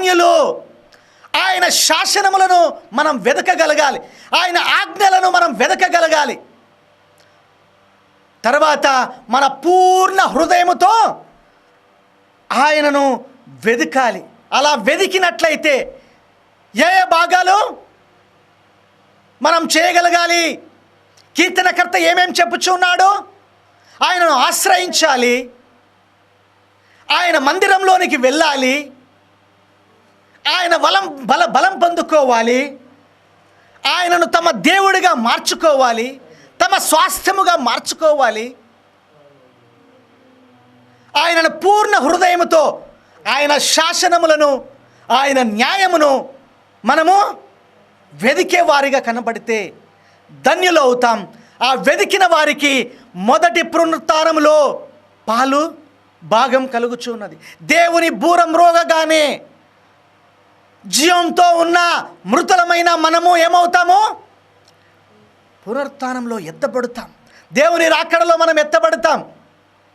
ధన్యులు. ఆయన శాసనములను మనం వెదకగలగాలి, ఆయన ఆజ్ఞలను మనం వెదకగలగాలి. తర్వాత మన పూర్ణ హృదయముతో ఆయనను వెదకాలి. అలా వెదికినట్లయితే ఏ భాగాలు మనం చేయగలగాలి? కీర్తనకర్త ఏమేం చెప్పుచున్నాడు? ఆయనను ఆశ్రయించాలి, ఆయన మందిరంలోనికి వెళ్ళాలి, ఆయన బలం పొందుకోవాలి, ఆయనను తమ దేవుడిగా మార్చుకోవాలి, తమ స్వాస్థ్యముగా మార్చుకోవాలి. ఆయనను పూర్ణ హృదయముతో, ఆయన శాసనములను, ఆయన న్యాయమును మనము వెదికే వారిగా కనబడితే ధన్యులు అవుతాం. ఆ వెదికిన వారికి మొదటి పునరుత్థానములో పాలు భాగం కలుగుచున్నది. దేవుని బూర మ్రోగగానే జీవంతో ఉన్న మృతులమైన మనము ఏమవుతాము? పునరుత్థానంలో ఎత్తబడతాం. దేవుని రాకడలో మనం ఎత్తబడతాం.